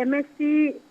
MSc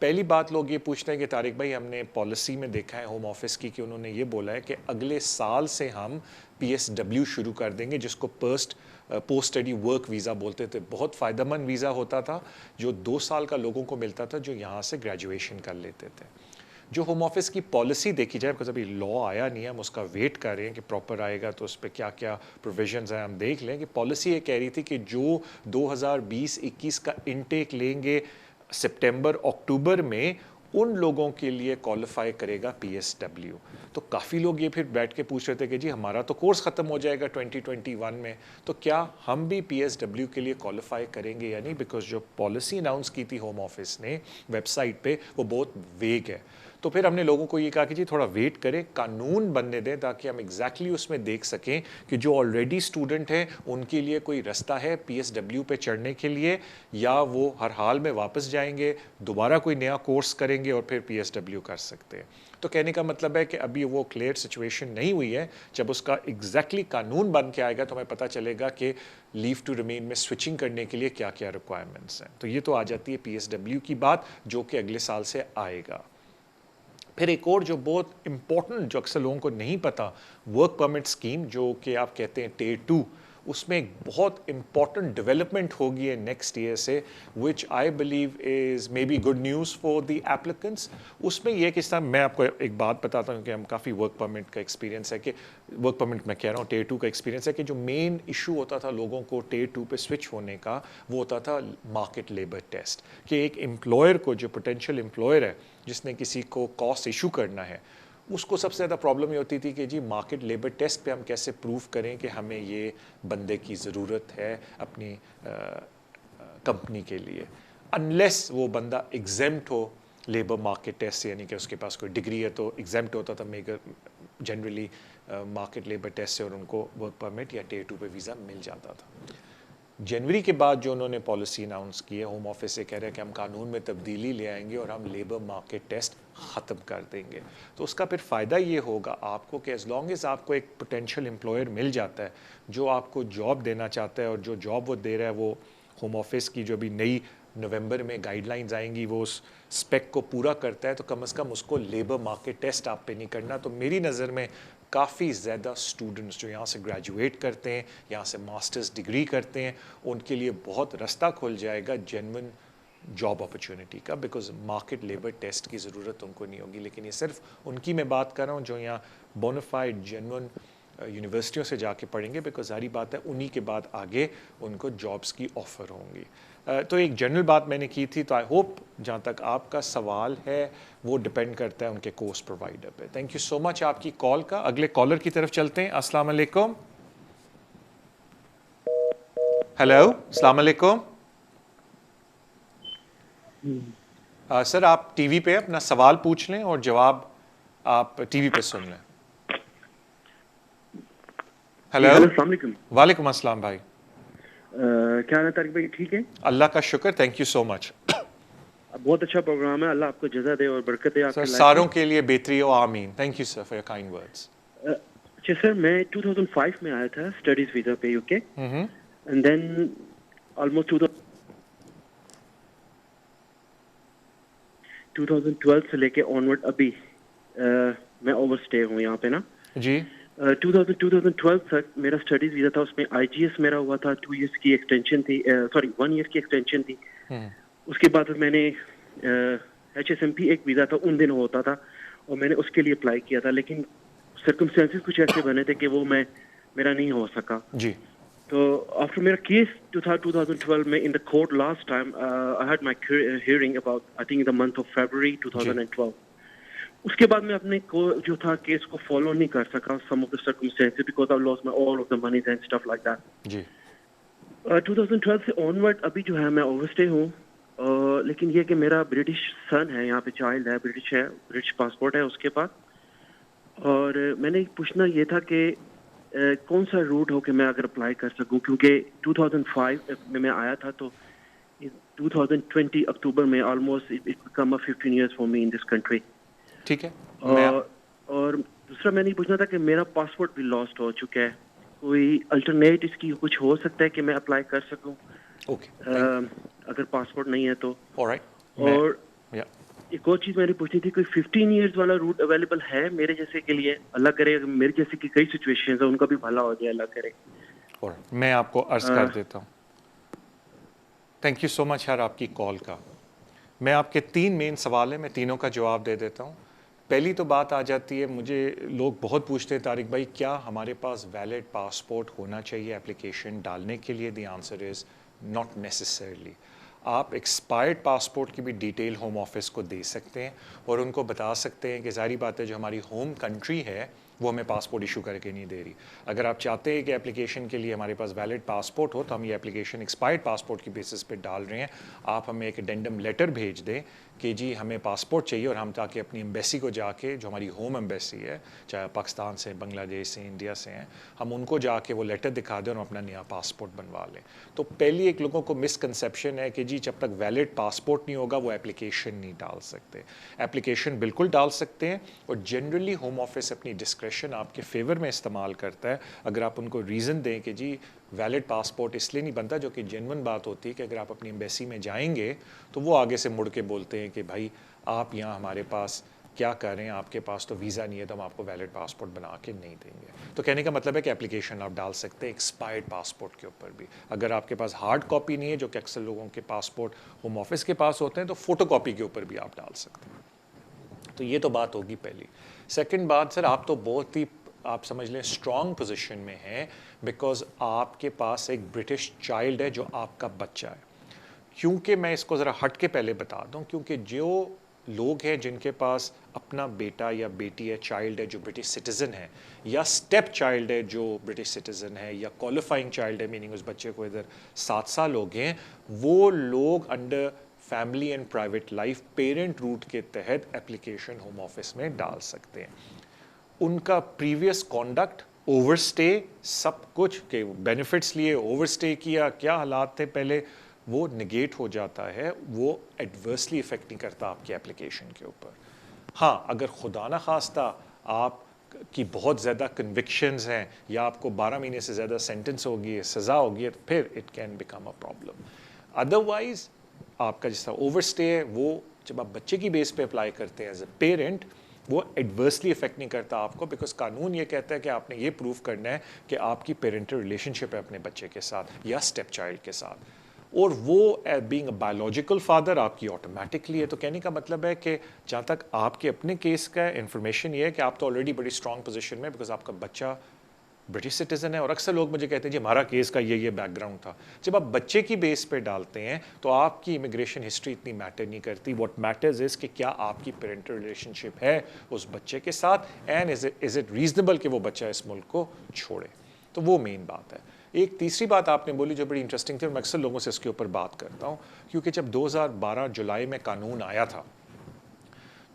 پہلی بات لوگ یہ پوچھتے ہیں کہ طارق بھائی ہم نے پالیسی میں دیکھا ہے ہوم آفس کی کہ انہوں نے یہ بولا ہے کہ اگلے سال سے ہم پی ایس ڈبلیو شروع کر دیں گے جس کو پوسٹ اسٹڈی ورک ویزا بولتے تھے. بہت فائدہ مند ویزا ہوتا تھا جو 2 سال کا لوگوں کو ملتا تھا جو یہاں سے گریجویشن کر لیتے تھے. جو ہوم آفس کی پالیسی دیکھی جائے بکاز ابھی لا آیا نہیں ہے, ہم اس کا ویٹ کر رہے ہیں کہ پراپر آئے گا تو اس پہ کیا کیا پروویژنز ہیں ہم دیکھ لیں. کہ پالیسی یہ کہہ رہی تھی کہ جو 2020-21 کا انٹیک لیں گے سپٹمبر اکتوبر میں ان لوگوں کے لیے کوالیفائی کرے گا پی ایس ڈبلیو. تو کافی لوگ یہ پھر بیٹھ کے پوچھ رہے تھے کہ جی ہمارا تو کورس ختم ہو جائے گا 2021 میں, تو کیا ہم بھی پی ایس ڈبلیو کے لیے کوالیفائی کریں گے یا نہیں, بیکاز جو پالیسی اناؤنس کی تھی ہوم آفس نے ویب سائٹ پہ وہ بہت ویگ ہے. تو پھر ہم نے لوگوں کو یہ کہا کہ جی تھوڑا ویٹ کریں, قانون بننے دیں تاکہ ہم ایگزیکٹلی اس میں دیکھ سکیں کہ جو آلریڈی اسٹوڈنٹ ہیں ان کے لیے کوئی رستہ ہے پی ایس ڈبلیو پہ چڑھنے کے لیے, یا وہ ہر حال میں واپس جائیں گے دوبارہ کوئی نیا کورس کریں گے اور پھر پی ایس ڈبلیو کر سکتے ہیں. تو کہنے کا مطلب ہے کہ ابھی وہ کلیئر سچویشن نہیں ہوئی ہے. جب اس کا ایگزیکٹلی قانون بن کے آئے گا تو ہمیں پتہ چلے گا کہ لیو ٹو ریمین میں سوئچنگ کرنے کے لیے کیا کیا ریکوائرمنٹس ہیں. تو یہ تو آ جاتی ہے پی ایس ڈبلیو کی بات جو کہ اگلے سال سے آئے گا. پھر ایک اور جو بہت امپورٹنٹ جو اکثر لوگوں کو نہیں پتا, ورک پرمٹ اسکیم جو کہ آپ کہتے ہیں ٹیئر 2, اس میں ایک بہت امپورٹنٹ ڈیولپمنٹ ہوگی ہے نیکسٹ ایئر سے which I believe is maybe good news for the applicants. اس میں یہ کہ میں آپ کو ایک بات بتاتا ہوں کہ ہم کافی ورک پرمٹ کا ایکسپیرینس ہے کہ ورک پرمٹ میں کہہ رہا ہوں ٹیئر 2 کا ایکسپیرینس ہے کہ جو مین ایشو ہوتا تھا لوگوں کو ٹیئر 2 پہ سوئچ ہونے کا وہ ہوتا تھا مارکیٹ لیبر ٹیسٹ. کہ ایک امپلائر کو جو پوٹینشیل امپلائر ہے جس نے کسی کو کاسٹ ایشو کرنا ہے اس کو سب سے زیادہ پرابلم یہ ہوتی تھی کہ جی مارکیٹ لیبر ٹیسٹ پہ ہم کیسے پروف کریں کہ ہمیں یہ بندے کی ضرورت ہے اپنی کمپنی کے لیے, انلیس وہ بندہ ایگزیمپٹ ہو لیبر مارکیٹ ٹیسٹ سے, یعنی کہ اس کے پاس کوئی ڈگری ہے تو ایگزیمپٹ ہوتا تھا meagre generally market labour test سے اور ان کو ورک پرمٹ یا ٹیئر 2 پہ ویزا مل جاتا تھا. جنوری کے بعد جو انہوں نے پالیسی اناؤنس کی ہے ہوم آفس سے کہہ رہے ہیں کہ ہم قانون میں تبدیلی لے آئیں گے اور ہم لیبر مارکیٹ ٹیسٹ ختم کر دیں گے. تو اس کا پھر فائدہ یہ ہوگا آپ کو کہ ایز لانگ ایز آپ کو ایک پوٹینشیل امپلائر مل جاتا ہے جو آپ کو جاب دینا چاہتا ہے, اور جو جاب وہ دے رہا ہے وہ ہوم آفس کی جو بھی نئی نومبر میں گائیڈ لائنز آئیں گی وہ اس اسپیک کو پورا کرتا ہے, تو کم از کم اس کو لیبر مارکیٹ ٹیسٹ آپ پہ نہیں کرنا. تو میری نظر میں کافی زیادہ اسٹوڈنٹس جو یہاں سے گریجویٹ کرتے ہیں, یہاں سے ماسٹرز ڈگری کرتے ہیں, ان کے لیے بہت رستہ کھل جائے گا جینون جاب اپرچونٹی کا, بیکاز مارکیٹ لیبر ٹیسٹ کی ضرورت ان کو نہیں ہوگی. لیکن یہ صرف ان کی میں بات کر رہا ہوں جو یہاں بونافائڈ جینون یونیورسٹیوں سے جا کے پڑھیں گے, بیکاز ظاہری بات ہے انہی کے بعد آگے ان کو جابس کی آفر ہوں گی. تو ایک جنرل بات میں نے کی تھی, تو آئی ہوپ جہاں تک آپ کا سوال ہے وہ ڈپینڈ کرتا ہے ان کے کورس پرووائڈر پہ. تھینک یو سو مچ آپ کی کال کا. اگلے کالر کی طرف چلتے ہیں. السلام علیکم. ہیلو, السلام علیکم. سر آپ ٹی وی پہ اپنا سوال پوچھ لیں اور جواب آپ ٹی وی پہ سن لیں. ہیلو, السلام علیکم. وعلیکم السلام بھائی. کیا حال ہے طارق بھائی, ٹھیک ہے؟ اللہ کا شکر, تھینک یو سو مچ. بہت اچھا پروگرام ہے, اللہ آپ کو جزا دے اور برکت دے آپ سر کی لائف میں. ساروں کے لیے بہتری ہو, آمین. Thank you sir for your kind words. اچھا سر, میں 2005 میں آیا تھا اسٹڈیز ویزا پہ you K, and then almost 2012 سے لے کے آنورڈ ابھی میں اوور اسٹے ہوں یہاں پہ نا. جی 2012 تک میرا اسٹڈیز ویزا تھا, اس میں آئی جی ایس میرا ہوا تھا, 2 ایئرس کی ایکسٹینشن تھی, سوری 1 ایئر کی ایکسٹینشن تھی. اس کے بعد میں نے ایچ ایس ایم پی ایک ویزا تھا ان دنوں ہوتا تھا اور میں نے اس کے لیے اپلائی کیا تھا, لیکن سرکمسٹانسز کچھ ایسے بنے تھے کہ وہ میرا نہیں ہو سکا. جی تو آفٹر میرا کیس جو تھا 2012 میں in the court last time I had my hearing about I think in the month of February 2012. اس کے بعد میں اپنے جو تھا کیس کو فالو نہیں کر سکا, some of the circumstances, because I lost my all of the moneys and stuff like that. جی 2012 سے آنورڈ ابھی جو ہے میں اوور اسٹے ہوں, لیکن یہ کہ میرا برٹش سن ہے یہاں پہ, چائلڈ ہے, برٹش ہے, برٹش پاسپورٹ ہے اس کے پاس. اور میں نے پوچھنا یہ تھا کہ کون سا روٹ ہو کہ میں اگر اپلائی کر سکوں, کیونکہ 2005 میں آیا تھا تو 2020 اکتوبر میں almost it become 15 years for me in this country. ٹھیک ہے. اور دوسرا میں نے پوچھنا تھا کہ میرا پاسپورٹ بھی لاسٹ ہو چکا ہے, کوئی الٹرنیٹ اس کی کچھ ہو سکتا ہے کہ میں اپلائی کر سکوں اوکے اگر پاسپورٹ نہیں ہے تو. آلرائٹ. اور ایک اور چیز میں نے پوچھنی تھی, کوئی 15 ایئرز والا روٹ اویلیبل ہے میرے جیسے کے لیے؟ اللہ کرے میرے جیسے کی کئی سچویشنز ہیں, ان کا بھی بھلا ہو جائے, اللہ کرے. اور میں آپ کو عرض کر دیتا ہوں. تھینک یو سو مچ یار آپ کی کال کا. میں آپ کے 3 مین سوال ہیں, میں تینوں کا جواب دے دیتا ہوں. پہلی تو بات آ جاتی ہے, مجھے لوگ بہت پوچھتے ہیں طارق بھائی کیا ہمارے پاس ویلڈ پاسپورٹ ہونا چاہیے اپلیکیشن ڈالنے کے لیے؟ The answer is not necessarily. آپ ایکسپائرڈ پاسپورٹ کی بھی ڈیٹیل ہوم آفس کو دے سکتے ہیں اور ان کو بتا سکتے ہیں کہ ظاہری بات ہے جو ہماری ہوم کنٹری ہے وہ ہمیں پاسپورٹ ایشو کر کے نہیں دے رہی. اگر آپ چاہتے ہیں کہ اپلیکیشن کے لیے ہمارے پاس ویلڈ پاسپورٹ ہو تو ہم یہ اپلیکیشن ایکسپائرڈ پاسپورٹ کی بیسس پہ ڈال رہے ہیں, آپ ہمیں ایک اڈینڈم لیٹر بھیج دیں کہ جی ہمیں پاسپورٹ چاہیے, اور ہم تاکہ اپنی ایمبیسی کو جا کے, جو ہماری ہوم ایمبیسی ہے چاہے پاکستان سے, بنگلہ دیش سے, انڈیا سے ہیں, ہم ان کو جا کے وہ لیٹر دکھا دیں اور اپنا نیا پاسپورٹ بنوا لیں. تو پہلی ایک لوگوں کو مسکنسیپشن ہے کہ جی جب تک ویلڈ پاسپورٹ نہیں ہوگا وہ اپلیکیشن نہیں ڈال سکتے. اپلیکیشن بالکل ڈال سکتے ہیں, اور جنرلی ہوم آفس اپنی ڈسکریشن آپ کے فیور میں استعمال کرتا ہے اگر آپ ان کو ریزن دیں کہ جی ویلڈ پاسپورٹ اس لیے نہیں بنتا, جو کہ جینون بات ہوتی ہے کہ اگر آپ اپنی ایمبیسی میں جائیں گے تو وہ آگے سے مڑ کے بولتے ہیں کہ بھائی آپ یہاں ہمارے پاس کیا کر رہے ہیں, آپ کے پاس تو ویزا نہیں ہے تو ہم آپ کو ویلڈ پاسپورٹ بنا کے نہیں دیں گے. تو کہنے کا مطلب ہے کہ اپلیکیشن آپ ڈال سکتے ہیں ایکسپائرڈ پاسپورٹ کے اوپر بھی. اگر آپ کے پاس ہارڈ کاپی نہیں ہے, جو کہ اکثر لوگوں کے پاسپورٹ ہوم آفس کے پاس ہوتے ہیں, تو فوٹو کاپی کے اوپر بھی آپ ڈال سکتے ہیں. تو یہ تو بات ہوگی پہلی. سیکنڈ بات سر, آپ تو بہت ہی آپ سمجھ لیں اسٹرانگ پوزیشن میں ہیں بیکاز آپ کے پاس ایک برٹش چائلڈ ہے جو آپ کا بچہ ہے. کیونکہ میں اس کو ذرا ہٹ کے پہلے بتا دوں, کیونکہ جو لوگ ہیں جن کے پاس اپنا بیٹا یا بیٹی ہے, چائلڈ ہے جو برٹش سٹیزن ہے, یا اسٹیپ چائلڈ ہے جو برٹش سٹیزن ہے, یا کوالیفائنگ چائلڈ ہے میننگ اس بچے کو ادھر 7 سال ہو گئے ہیں, وہ لوگ under family and private life parent root کے تحت اپلیکیشن ہوم آفس میں ڈال سکتے ہیں. ان کا پریویس کانڈکٹ, اوور سٹے, سب کچھ کہ بینیفٹس لیے, اوور سٹے کیا, کیا حالات تھے پہلے, وہ نگیٹ ہو جاتا ہے, وہ ایڈورسلی افیکٹ نہیں کرتا آپ کی اپلیکیشن کے اوپر. ہاں اگر خدا نہ خواستہ آپ کی بہت زیادہ کنوکشنز ہیں یا آپ کو 12 مہینے سے زیادہ سینٹنس ہوگی ہے, سزا ہوگی ہے, تو پھر it can become a problem. Otherwise آپ کا جس طرح اوور سٹے ہے وہ جب آپ بچے کی بیس پہ اپلائی کرتے ہیں ایز اے پیرنٹ, وہ ایڈورسلی افیکٹ نہیں کرتا آپ کو, بیکاز قانون یہ کہتا ہے کہ آپ نے یہ پروف کرنا ہے کہ آپ کی پیرنٹل ریلیشن شپ ہے اپنے بچے کے ساتھ یا اسٹیپ چائلڈ کے ساتھ, اور وہ بینگ اے بایولوجیکل فادر آپ کی آٹومیٹکلی ہے. تو کہنے کا مطلب ہے کہ جہاں تک آپ کے اپنے کیس کا انفارمیشن یہ ہے کہ آپ تو آلریڈی بڑی اسٹرانگ پوزیشن میں, بیکاز آپ کا بچہ برٹش سٹیزن ہے. اور اکثر لوگ مجھے کہتے ہیں جی ہمارا کیس کا یہ بیک گراؤنڈ تھا. جب آپ بچے کی بیس پہ ڈالتے ہیں تو آپ کی امیگریشن ہسٹری اتنی میٹر نہیں کرتی. واٹ میٹرز از کہ کیا آپ کی پیرنٹل ریلیشن شپ ہے اس بچے کے ساتھ, اینڈ از اٹ ریزنیبل کہ وہ بچہ اس ملک کو چھوڑے. تو وہ مین بات ہے. ایک تیسری بات آپ نے بولی جو بڑی انٹرسٹنگ تھی, اور میں اکثر لوگوں سے اس کے اوپر بات کرتا ہوں, کیونکہ جب 2012 جولائی میں قانون آیا تھا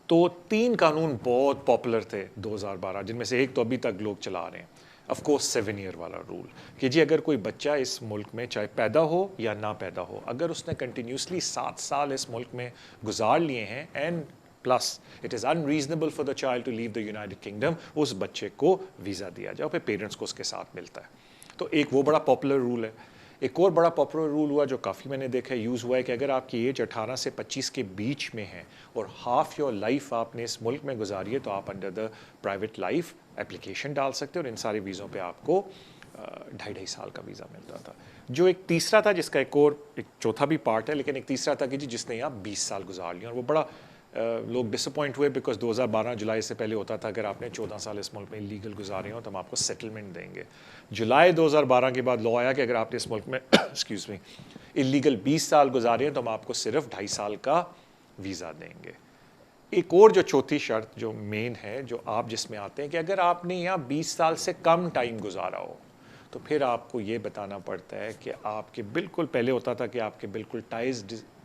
تو 3 قانون بہت پاپولر تھے 2012, جن میں سے ایک تو ابھی تک لوگ چلا رہے ہیں, آف کورس 7 ایئر والا رول, کہ جی اگر کوئی بچہ اس ملک میں چاہے پیدا ہو یا نہ پیدا ہو, اگر اس نے کنٹینیوسلی 7 سال اس ملک میں گزار لیے ہیں, and plus it is unreasonable for the child to leave the United Kingdom, اس بچے کو ویزا دیا جائے, پھر پیرنٹس کو اس کے ساتھ ملتا ہے. تو ایک وہ بڑا پاپولر رول ہے. ایک اور بڑا پاپولر رول ہوا جو کافی میں نے دیکھا یوز ہوا ہے, کہ اگر آپ کی ایج 18 سے 25 کے بیچ میں ہے اور ہاف یور لائف آپ نے اس ملک میں گزاری ہے, تو آپ under the private life application ڈال سکتے ہیں, اور ان سارے ویزوں پہ آپ کو 2.5 سال کا ویزا ملتا تھا. جو ایک تیسرا تھا, جس کا ایک چوتھا بھی پارٹ ہے, لیکن ایک تیسرا تھا کہ جی جس نے یہاں 20 سال گزار لیا, اور وہ بڑا لوگ ڈس اپوائنٹ ہوئے, بیکاز 2012 جولائی سے پہلے ہوتا تھا اگر آپ نے 14 سال اس ملک میں لیگل گزارے ہوں تو ہم آپ کو سیٹلمنٹ دیں گے. جولائی 2012 کے بعد لا آیا کہ اگر آپ نے اس ملک میں ایکسکیوز می اللیگل 20 سال گزارے ہیں تو ہم آپ کو صرف 2.5 سال کا ویزا دیں گے. ایک اور جو چوتھی شرط جو مین ہے, جو آپ جس میں آتے ہیں, کہ اگر آپ نے یہاں 20 سال سے کم ٹائم گزارا ہو تو پھر آپ کو یہ بتانا پڑتا ہے کہ آپ کے بالکل پہلے ہوتا تھا کہ آپ کے بالکل ٹائز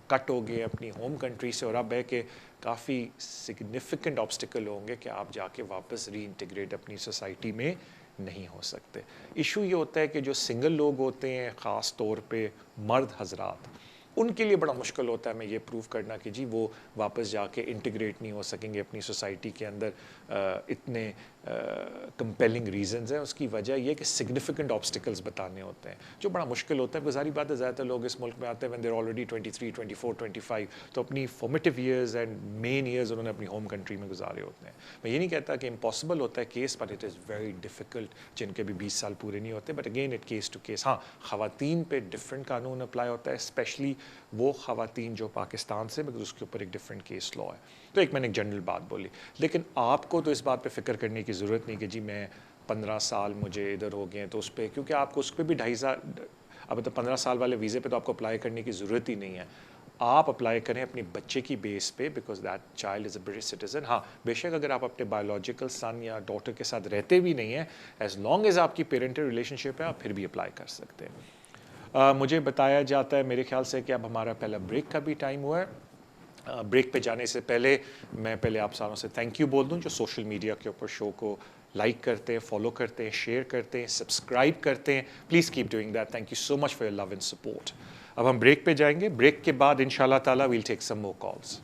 کٹ ہو گئے اپنی ہوم کنٹری سے, اور اب ہے کہ کافی سگنیفیکنٹ آبسٹیکل ہوں گے کہ آپ جا کے واپس ری انٹیگریٹ اپنی سوسائٹی میں نہیں ہو سکتے. ایشو یہ ہوتا ہے کہ جو سنگل لوگ ہوتے ہیں, خاص طور پہ مرد حضرات, ان کے لیے بڑا مشکل ہوتا ہے میں یہ پروف کرنا کہ جی وہ واپس جا کے انٹیگریٹ نہیں ہو سکیں گے اپنی سوسائٹی کے اندر اتنے کمپیلنگ ریزنز ہیں. اس کی وجہ یہ کہ سگنیفیکنٹ آبسٹیکلز بتانے ہوتے ہیں جو بڑا مشکل ہوتا ہے. گزاری بات ہے زیادہ تر لوگ اس ملک میں آتے ہیں when they're already 23, 24, 25, تو اپنی formative years and main years انہوں نے اپنی ہوم کنٹری میں گزارے ہوتے ہیں. میں یہ نہیں کہتا کہ امپاسبل ہوتا ہے case, but it is very difficult جن کے بھی 20 سال پورے نہیں ہوتے. But again it case to case. ہاں, خواتین پہ ڈفرینٹ قانون اپلائی ہوتا ہے, اسپیشلی وہ خواتین جو پاکستان سے, مگر اس کے اوپر ایک ڈفرینٹ کیس لا ہے. تو ایک میں نے ایک جنرل بات بولی, لیکن آپ کو تو اس بات پہ فکر کرنے کی ضرورت نہیں کہ جی میں 15 سال مجھے ادھر ہو گئے ہیں تو اس پہ, کیونکہ آپ کو اس پہ بھی 2.5 اب تو 15 سال والے ویزے پہ تو آپ کو اپلائی کرنے کی ضرورت ہی نہیں ہے. آپ اپلائی کریں اپنی بچے کی بیس پہ, because that child is a British citizen. ہاں بے شک اگر آپ اپنے بایولوجیکل سن یا ڈاٹر کے ساتھ رہتے بھی نہیں ہیں, ایز لانگ ایز آپ کی پیرنٹل ریلیشن شپ ہے, آپ پھر بھی اپلائی کر سکتے ہیں. مجھے بتایا جاتا ہے میرے خیال سے کہ اب ہمارا پہلا بریک کا بھی ٹائم ہوا ہے. بریک پہ جانے سے پہلے میں پہلے آپ ساروں سے تھینک یو بول دوں جو سوشل میڈیا کے اوپر شو کو لائک کرتے ہیں, فالو کرتے ہیں, شیئر کرتے ہیں, سبسکرائب کرتے ہیں. Please keep doing that. Thank you so much for your love and support. اب ہم بریک پہ جائیں گے. بریک کے بعد انشاءاللہ تعالیٰ ویل ٹیک سم مور کالز.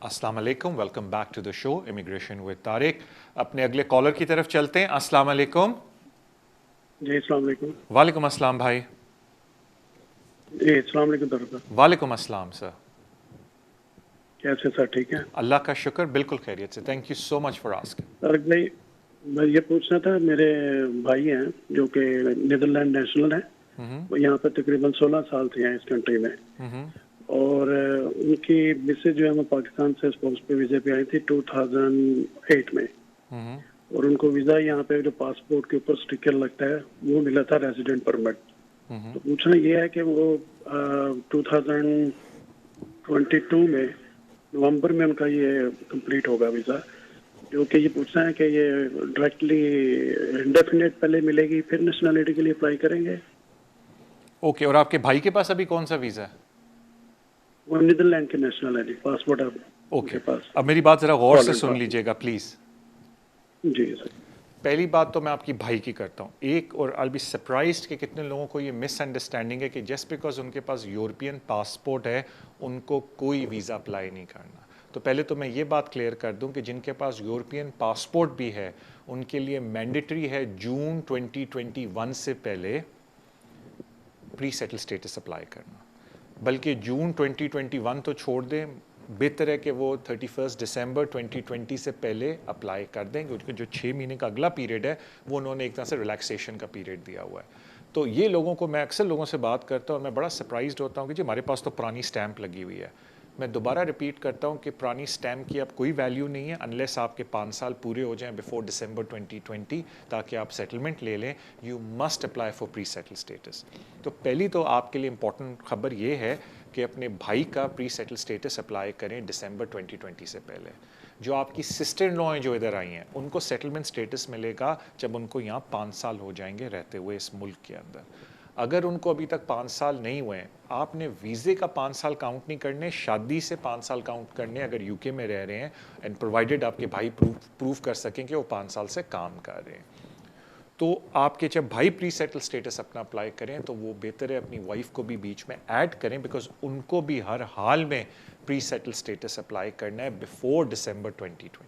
السلام علیکم, welcome back to the show immigration with Tariq. اپنے اگلے کالر کی طرف چلتے ہیں. السلام علیکم. جی السلام علیکم. وعلیکم السلام بھائی. جی السلام علیکم طارق. وعلیکم السلام سر. کیسے سر, ٹھیک ہے؟ اللہ کا شکر, بالکل خیریت سے. Thank you so much for asking. Tariq بھائی میں یہ پوچھنا تھا, میرے بھائی ہیں جو کہ نیدرلینڈ نیشنل ہیں, وہ یہاں پہ تقریباً 16 سال سے ہیں اس کنٹری میں, اور ان کی مسز جو ہے وہ پاکستان سے اسپاؤس پہ ویزے پہ آئی تھی 2008 میں, اور ان کو ویزا یہاں پہ جو پاسپورٹ کے اوپر اسٹیکر لگتا ہے وہ ملا تھا ریزیڈنٹ پرمٹ. تو پوچھنا یہ ہے کہ وہ 2022 میں نومبر میں ان کا یہ کمپلیٹ ہوگا ویزا, جو کہ یہ پوچھنا ہے کہ یہ ڈائریکٹلی انڈیفینٹ پہلے ملے گی پھر نیشنلٹی کے لیے اپلائی کریں گے. اوکے, اور آپ کے بھائی کے پاس ابھی کون سا ویزا ہے؟ وہ نیدرلینڈ کے نیشنل ہے جی, پاسپورٹ ہے اوکے. اب میری بات ذرا غور سے سن لیجئے گا پلیز. جی سر. پہلی بات تو میں آپ کی بھائی کی کرتا ہوں ایک, اور I'll be surprised کہ کتنے لوگوں کو یہ مس انڈرسٹینڈنگ ہے کہ جسٹ بیکاز ان کے پاس یورپین پاسپورٹ ہے ان کو کوئی ویزا اپلائی نہیں کرنا. تو پہلے تو میں یہ بات کلیئر کر دوں کہ جن کے پاس یورپین پاسپورٹ بھی ہے ان کے لیے مینڈیٹری ہے جون 2021 سے پہلے پری سیٹل سٹیٹس اپلائی کرنا. بلکہ جون 2021 تو چھوڑ دیں, بہتر ہے کہ وہ 31 دسمبر 2020 سے پہلے اپلائی کر دیں, کیونکہ جو 6 مہینے کا اگلا پیریڈ ہے وہ انہوں نے ایک طرح سے ریلیکسیشن کا پیریڈ دیا ہوا ہے. تو یہ لوگوں کو, میں اکثر لوگوں سے بات کرتا ہوں اور میں بڑا سرپرائزڈ ہوتا ہوں کہ جی ہمارے پاس تو پرانی سٹیمپ لگی ہوئی ہے. میں دوبارہ ریپیٹ کرتا ہوں کہ پرانی سٹیمپ کی اب کوئی ویلیو نہیں ہے انلیس آپ کے 5 سال پورے ہو جائیں بیفور دسمبر 2020 تاکہ آپ سیٹلمنٹ لے لیں. You must apply for pre settle status. تو پہلی تو آپ کے لیے امپورٹنٹ خبر یہ ہے کہ اپنے بھائی کا پری سیٹل اسٹیٹس اپلائی کریں دسمبر 2020 سے پہلے. جو آپ کی سسٹر ان لا ہیں جو ادھر آئی ہیں ان کو سیٹلمنٹ اسٹیٹس ملے گا جب ان کو یہاں 5 سال ہو جائیں گے رہتے ہوئے اس ملک کے اندر. اگر ان کو ابھی تک 5 سال نہیں ہوئے ہیں, آپ نے ویزے کا 5 سال کاؤنٹ نہیں کرنے, شادی سے 5 سال کاؤنٹ کرنے اگر یو کے میں رہ رہے ہیں, اینڈ پرووائڈیڈ آپ کے بھائی پروف کر سکیں کہ وہ 5 سال سے کام کر رہے ہیں. تو آپ کے جب بھائی پری سیٹل سٹیٹس اپنا اپلائی کریں تو وہ بہتر ہے اپنی وائف کو بھی بیچ میں ایڈ کریں, بیکاز ان کو بھی ہر حال میں پری سیٹل سٹیٹس اپلائی کرنا ہے بیفور دسمبر 2020.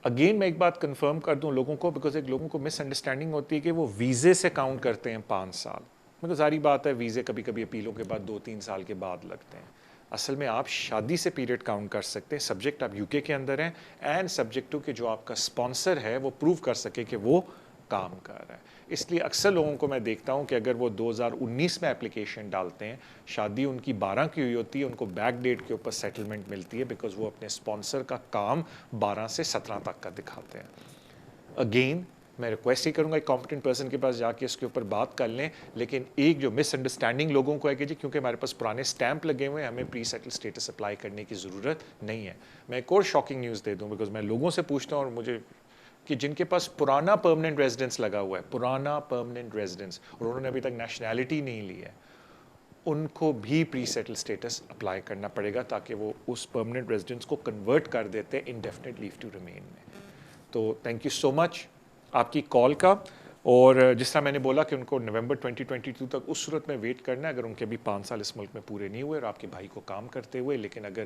اگین میں ایک بات کنفرم کر دوں لوگوں کو, بیکاز ایک لوگوں کو مس انڈرسٹینڈنگ ہوتی ہے کہ وہ ویزے سے کاؤنٹ کرتے ہیں 5 سال. مگر ظاہری بات ہے ویزے کبھی کبھی اپیلوں کے بعد 2-3 سال کے بعد لگتے ہیں. اصل میں آپ شادی سے پیریڈ کاؤنٹ کر سکتے ہیں, سبجیکٹ آپ یو کے اندر ہیں اینڈ سبجیکٹ ٹو کہ جو آپ کا اسپانسر ہے وہ پروو کر سکے کہ وہ کام کر رہا ہے. اس لیے اکثر لوگوں کو میں دیکھتا ہوں کہ اگر وہ 2019 میں اپلیکیشن ڈالتے ہیں, شادی ان کی 12 کی ہوئی ہوتی ہے, ان کو بیک ڈیٹ کے اوپر سیٹلمنٹ ملتی ہے بیکاز وہ اپنے اسپانسر کا کام 12 سے 17 تک کا دکھاتے ہیں. اگین میں ریکویسٹ ہی کروں گا ایک کمپٹنٹ پرسن کے پاس جا کے اس کے اوپر بات کر لیں, لیکن ایک جو مس انڈرسٹینڈنگ لوگوں کو ہے کہ جی کیونکہ ہمارے پاس پرانے سٹیمپ لگے ہوئے ہیں ہمیں پری سیٹل سٹیٹس اپلائی کرنے کی ضرورت نہیں ہے. میں ایک اور شاکنگ نیوز دے دوں, بیکاز میں لوگوں سے پوچھتا ہوں اور مجھے کہ جن کے پاس پرانا پرماننٹ ریزیڈنس لگا ہوا ہے, پرانا پرماننٹ ریزیڈنس, اور انہوں نے ابھی تک نیشنلٹی نہیں لی ہے, ان کو بھی پری سیٹل سٹیٹس اپلائی کرنا پڑے گا تاکہ وہ اس پرماننٹ ریزیڈنس کو کنورٹ کر دیتے ہیں انڈیفینٹ لیو ٹو ریمین میں. تو تھینک یو سو مچ آپ کی کال کا. اور جس طرح میں نے بولا کہ ان کو نومبر 2022 تک اس صورت میں ویٹ کرنا ہے اگر ان کے بھی 5 سال اس ملک میں پورے نہیں ہوئے اور آپ کے بھائی کو کام کرتے ہوئے, لیکن اگر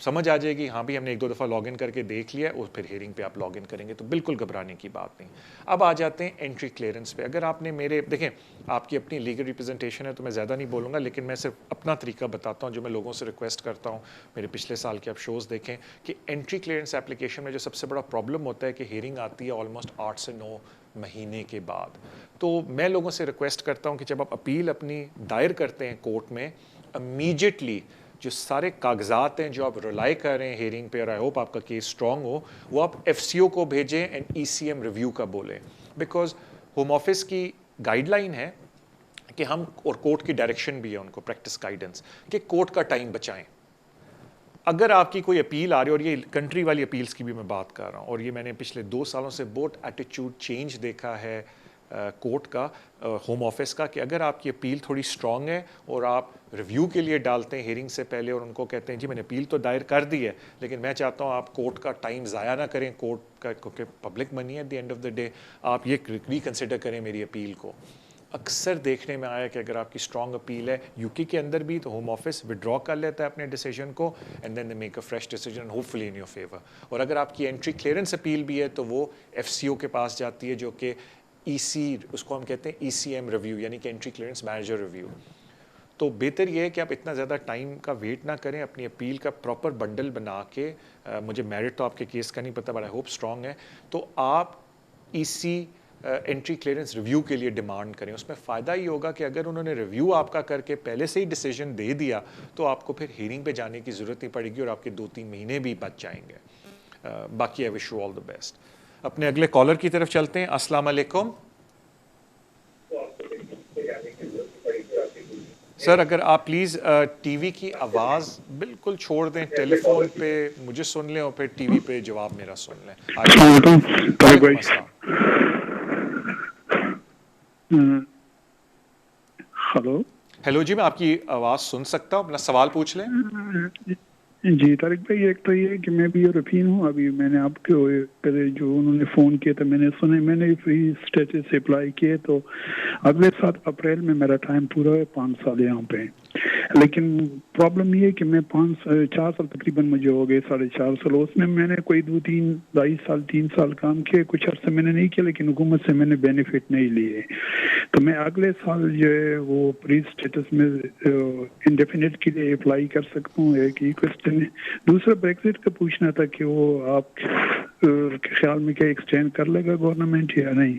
سمجھ آ جائے گی ہاں بھی ہم نے ایک دو دفعہ لاگ ان کر کے دیکھ لیا اور پھر ہیئرنگ پہ آپ لاگ ان کریں گے تو بالکل گھبرانے کی بات نہیں. اب آ جاتے ہیں انٹری کلیئرنس پہ. اگر آپ نے میرے دیکھیں آپ کی اپنی لیگل ریپرزنٹیشن ہے تو میں زیادہ نہیں بولوں گا, لیکن میں صرف اپنا طریقہ بتاتا ہوں جو میں لوگوں سے ریکویسٹ کرتا ہوں. میرے پچھلے سال کے آپ شوز دیکھیں کہ انٹری کلیئرنس اپلیکیشن میں جو سب سے بڑا پرابلم ہوتا ہے کہ ہیئرنگ آتی ہے آلموسٹ 8 سے 9 مہینے کے بعد. تو میں لوگوں سے ریکویسٹ کرتا ہوں کہ جب آپ اپیل اپنی دائر کرتے ہیں کورٹ میں, امیجیٹلی جو سارے کاغذات ہیں جو آپ ریلائی کر رہے ہیں ہیئرنگ پہ, اور آئی ہوپ آپ کا کیس اسٹرانگ ہو, وہ آپ ایف سی او کو بھیجیں and E C M review کا بولیں. بیکاز ہوم آفس کی گائیڈ لائن ہے کہ ہم, اور کورٹ کی ڈائریکشن بھی ہے ان کو, پریکٹس گائیڈنس, کہ کورٹ کا ٹائم بچائیں. اگر آپ کی کوئی اپیل آ رہی ہے, اور یہ کنٹری والی اپیلس کی بھی میں بات کر رہا ہوں, اور یہ میں نے پچھلے 2 سالوں سے بہت ایٹیچیوڈ چینج دیکھا ہے کورٹ کا, ہوم آفس کا, کہ اگر آپ کی اپیل تھوڑی اسٹرانگ ہے اور آپ ریویو کے لیے ڈالتے ہیں ہیئرنگ سے پہلے اور ان کو کہتے ہیں جی میں نے اپیل تو دائر کر دی ہے لیکن میں چاہتا ہوں آپ کورٹ کا ٹائم ضائع نہ کریں, کورٹ کا کیونکہ پبلک منی ہے at the end of the day, آپ یہ ریکنسیڈر کریں میری اپیل کو. اکثر دیکھنے میں آیا کہ اگر آپ کی اسٹرانگ اپیل ہے یو کے اندر بھی تو ہوم آفس ودرا کر لیتا ہے اپنے ڈیسیجن کو, and then they make a fresh decision hopefully in your favour. اور اگر آپ کی انٹری کلیئرنس اپیل بھی ہے تو وہ ایف سی او کے پاس جاتی ہے, جو کہ ای سی, اس کو ہم کہتے ہیں ای سی ایم ریویو, یعنی کہ انٹری کلیئرنس مینیجر ریویو. تو بہتر یہ ہے کہ آپ اتنا زیادہ ٹائم کا ویٹ نہ کریں, اپنی اپیل کا پراپر بنڈل بنا کے, مجھے میرٹ تو آپ کے کیس کا نہیں پتہ بٹ آئی ہوپ اسٹرانگ ہے, تو آپ ای سی انٹری کلیئرنس ریویو کے لیے ڈیمانڈ کریں. اس میں فائدہ یہ ہوگا کہ اگر انہوں نے ریویو آپ کا کر کے پہلے سے ہی ڈیسیجن دے دیا تو آپ کو پھر ہیئرنگ پہ جانے کی ضرورت نہیں پڑے گی اور آپ کے 2-3 مہینے بھی بچ جائیں گے. باقی آئی wish you all the best. اپنے اگلے کالر کی طرف چلتے ہیں. السلام علیکم سر, اگر آپ پلیز ٹی وی کی آواز بالکل چھوڑ دیں, ٹیلی فون پہ مجھے سن لیں اور پھر ٹی وی پہ جواب میرا سن لیں. وعلیکم السلام. ہیلو جی, میں آپ کی آواز سن سکتا ہوں, اپنا سوال پوچھ لیں. جی طارق بھائی, ایک تو یہ کہ میں بھی یورپین ہوں. ابھی میں نے آپ کو جو انہوں نے فون کیا تھا میں نے سنے, میں نے فری اسٹیٹس سے اپلائی کیے, تو اگلے 7 اپریل میں میرا ٹائم پورا ہے, 5 سال یہاں پہ. لیکن پرابلم یہ ہے کہ میں 4 سال تقریباً مجھے ہو گئے, 4.5 سال. اس میں نے کوئی 3 سال کام کیے, کچھ عرصے میں نے نہیں کیا, لیکن حکومت سے میں نے بینیفٹ نہیں لیے. تو میں اگلے سال جو ہے وہ پری اسٹیٹس میں انڈیفینٹ کے لیے اپلائی کر سکتا ہوں. ایک ہی کوشچن ہے. دوسرا بریکزٹ کا پوچھنا تھا کہ وہ آپ کے خیال میں کیا ایکسٹینڈ کر لے گا گورنمنٹ یا نہیں.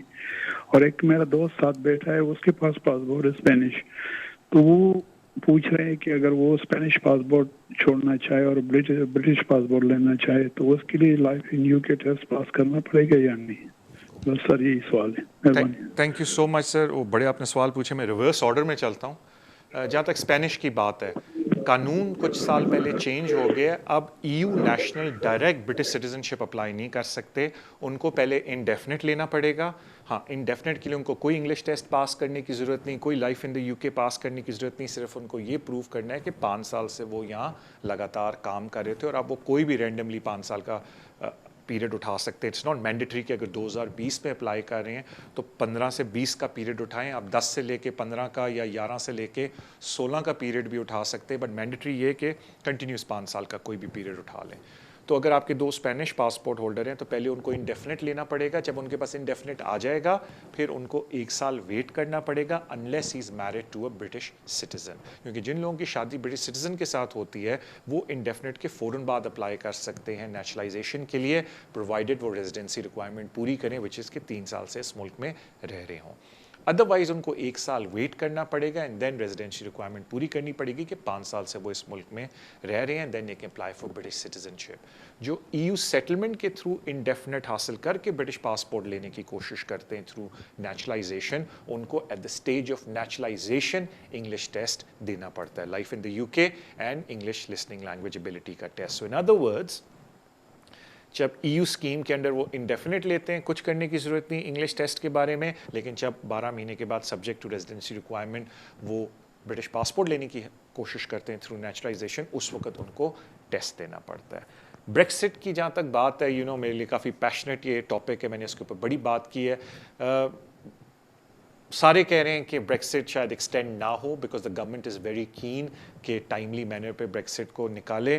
اور ایک میرا دوست ساتھ بیٹھا ہے, اس کے پاس پاسپورٹ ہے اسپینش, تو وہ پوچھ رہے ہیں کہ اگر وہ اسپینش پاسپورٹ چھوڑنا چاہے اور برٹش پاسپورٹ لینا چاہے تو اس کے لیے لائف ان یو کے ٹیسٹ پاس کرنا پڑے گا یا نہیں. بس سر یہی سوال ہے. تھینک یو سو مچ سر, وہ بڑے آپ نے سوال پوچھے. میں ریورس آرڈر میں چلتا ہوں. جہاں تک اسپینش کی بات ہے, قانون کچھ سال پہلے چینج ہو گیا. اب E U national direct British citizenship apply نہیں کر سکتے, ان کو پہلے انڈیفینٹ لینا پڑے گا. ہاں, انڈیفینٹ کے لیے ان کو کوئی انگلش ٹیسٹ پاس کرنے کی ضرورت نہیں, کوئی لائف ان دا یو کے پاس کرنے کی ضرورت نہیں. صرف ان کو یہ پروف کرنا ہے کہ 5 سال سے وہ یہاں لگاتار کام کر رہے تھے, اور اب وہ کوئی بھی رینڈملی 5 سال کا پیریڈ اٹھا سکتے ہیں. اٹس ناٹ مینڈیٹری کہ اگر 2020 میں اپلائی کر رہے ہیں تو 15 سے 20 کا پیریڈ اٹھائیں. آپ 10 سے لے کے 15 کا یا 11 سے لے کے 16 کا پیریڈ بھی اٹھا سکتے ہیں, بٹ مینڈیٹری یہ کہ کنٹینیوس 5 سال کا کوئی بھی پیریڈ اٹھا لیں. تو اگر آپ کے 2 اسپینش پاسپورٹ ہولڈر ہیں تو پہلے ان کو انڈیفینٹ لینا پڑے گا. جب ان کے پاس انڈیفینٹ آ جائے گا پھر ان کو 1 سال ویٹ کرنا پڑے گا, unless he is married to a British citizen. کیونکہ جن لوگوں کی شادی برٹش سٹیزن کے ساتھ ہوتی ہے وہ انڈیفینٹ کے فوراً بعد اپلائی کر سکتے ہیں نیشنلائزیشن کے لیے, پرووائڈیڈ وہ ریزیڈنسی ریکوائرمنٹ پوری کریں, وچ از کہ 3 سال سے اس ملک میں رہ رہے ہوں. ادروائز ان کو 1 سال ویٹ کرنا پڑے گا, اینڈ دین ریزیڈنسی ریکوائرمنٹ پوری کرنی پڑے گی کہ 5 سال سے وہ اس ملک میں رہ رہے ہیں, then they can apply for British citizenship. جو ای یو سیٹلمنٹ کے تھرو انڈیفینٹ حاصل کر کے برٹش پاسپورٹ لینے کی کوشش کرتے ہیں تھرو نیچرلائزیشن, ان کو at the stage of naturalisation English test دینا پڑتا ہے, life in the U K and English listening language ability کا test. So in other words جب ای یو اسکیم کے انڈر وہ انڈیفینٹ لیتے ہیں, کچھ کرنے کی ضرورت نہیں انگلش ٹیسٹ کے بارے میں, لیکن جب 12 مہینے کے بعد سبجیکٹ ٹو ریزیڈنسی ریکوائرمنٹ وہ برٹش پاسپورٹ لینے کی کوشش کرتے ہیں تھرو نیچرلائزیشن, اس وقت ان کو ٹیسٹ دینا پڑتا ہے. بریکسٹ کی جہاں تک بات ہے, میرے لیے کافی پیشنیٹ یہ ٹاپک ہے, میں نے اس کے اوپر بڑی بات کی ہے. سارے کہہ رہے ہیں کہ بریکسٹ شاید ایکسٹینڈ نہ ہو, because the government is very keen کہ ٹائملی مینر پہ بریکسٹ کو نکالے.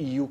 EU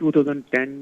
2010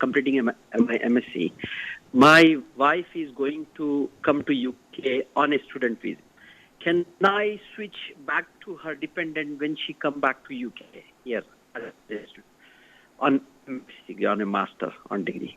completing my MSc. My wife is going to come to UK on a student visa. Can I switch back to her dependent when she come back to UK here on a master on degree?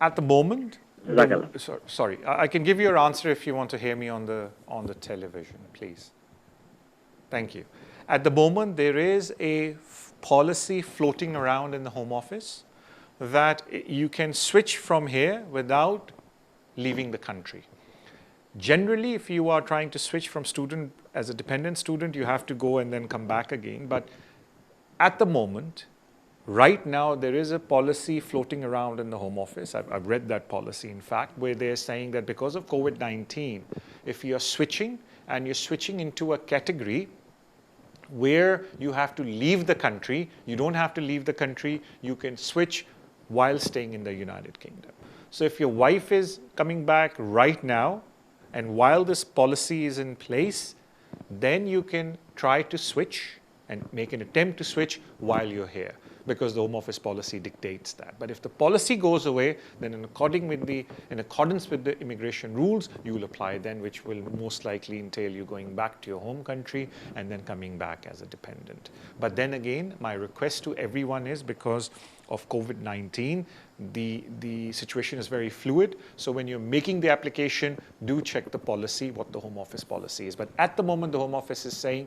At the moment, sorry, I can give you your answer if you want to hear me on the television, please. Thank you. At the moment, there is a policy floating around in the Home Office that you can switch from here without leaving the country. Generally, if you are trying to switch from student as a dependent student, you have to go and then come back again. But at the moment, right now, there is a policy floating around in the Home Office. I've read that policy, in fact, where they're saying that because of COVID-19, if you're switching and you're switching into a category where you have to leave the country, you don't have to leave the country, you can switch while staying in the United Kingdom. So if your wife is coming back right now, and while this policy is in place, then you can try to switch and make an attempt to switch while you're here, because the Home Office policy dictates that. But if the policy goes away, then in accordance with the immigration rules, you will apply then, which will most likely entail you going back to your home country and then coming back as a dependent. But then again, my request to everyone is, because of COVID-19, the situation is very fluid. So when you're making the application, do check the policy, what the Home Office policy is. But at the moment, the Home Office is saying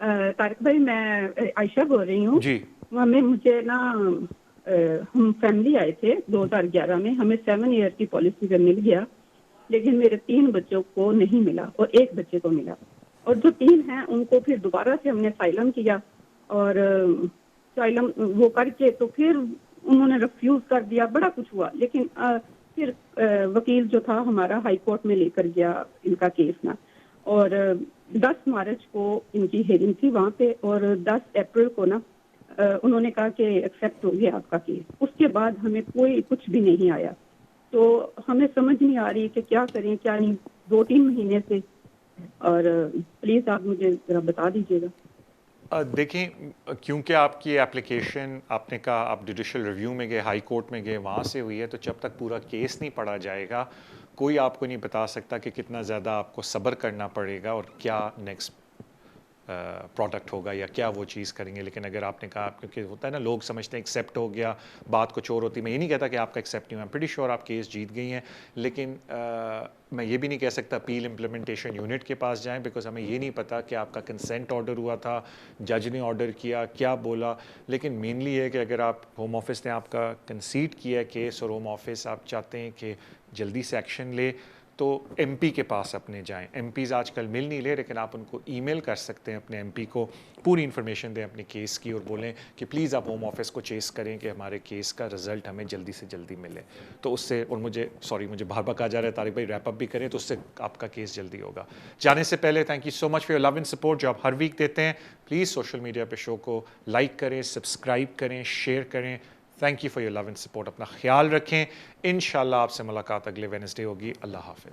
Tariq بھائی میں عائشہ بول رہی ہوں جی مجھے نا ہم family آئے تھے 2011 میں, ہمیں 7 ایئر کی پالیسی پہ مل گیا, لیکن میرے 3 بچوں کو نہیں ملا اور 1 بچے کو ملا, اور جو 3 ہیں ان کو پھر دوبارہ سے ہم نے اسائلم کیا, اور اسائلم وہ کر کے تو پھر انہوں نے ریفیوز کر دیا, بڑا کچھ ہوا, لیکن پھر وکیل جو تھا ہمارا ہائی کورٹ میں لے کر گیا ان کا کیس نا, اور 10 مارچ کو ان کی ہیئرنگ تھی وہاں پہ, اور 10 اپریل کو نا انہوں نے کہا کہ ایکسیپٹ ہو گیا آپ کا کیس. اس کے بعد ہمیں کوئی کچھ بھی نہیں آیا, تو ہمیں سمجھ نہیں آ رہی کہ کیا کریں کیا نہیں 2-3 مہینے سے, اور پلیز آپ مجھے ذرا بتا دیجیے گا. دیکھیں, کیونکہ آپ کی اپلیکیشن آپ نے کہا آپ جوڈیشل ریویو میں گئے, ہائی کورٹ میں گئے, وہاں سے ہوئی ہے, تو جب تک پورا کیس نہیں پڑھا جائے گا کوئی آپ کو نہیں بتا سکتا کہ کتنا زیادہ آپ کو صبر کرنا پڑے گا اور کیا نیکسٹ پروڈکٹ ہوگا یا کیا وہ چیز کریں گے. لیکن اگر آپ نے کہا, کیونکہ ہوتا ہے نا لوگ سمجھتے ہیں ایکسیپٹ ہو گیا بات کچھ اور ہوتی, میں یہ نہیں کہتا کہ آپ کا ایکسیپٹ نہیں ہوا, پریٹی شیور آپ کیس جیت گئی ہیں, لیکن میں یہ بھی نہیں کہہ سکتا اپیل امپلیمنٹیشن یونٹ کے پاس جائیں, بیکاز ہمیں یہ نہیں پتا کہ آپ کا کنسنٹ آرڈر ہوا تھا, جج نے آرڈر کیا, کیا بولا. لیکن مینلی یہ ہے کہ اگر آپ ہوم آفس نے آپ کا کنسیڈ کیا ہے کیس اور ہوم آفس آپ چاہتے ہیں کہ جلدی سے ایکشن لے, تو ایم پی کے پاس اپنے جائیں. ایم پیز آج کل مل نہیں لے, لیکن آپ ان کو ای میل کر سکتے ہیں, اپنے ایم پی کو پوری انفارمیشن دیں اپنے کیس کی, اور بولیں کہ پلیز آپ ہوم آفس کو چیس کریں کہ ہمارے کیس کا رزلٹ ہمیں جلدی سے جلدی ملے. تو اس سے, اور مجھے بار بار کہا جا رہا ہے طارق بھائی ریپ اپ بھی کریں, تو اس سے آپ کا کیس جلدی ہوگا. جانے سے پہلے thank you so much for your love and support جو آپ ہر ویک دیتے ہیں. پلیز سوشل میڈیا پہ شو کو لائک کریں, سبسکرائب کریں, شیئر کریں. Thank you for your love and support. اپنا خیال رکھیں. انشاءاللہ آپ سے ملاقات اگلے وینسڈے ہوگی. اللہ حافظ.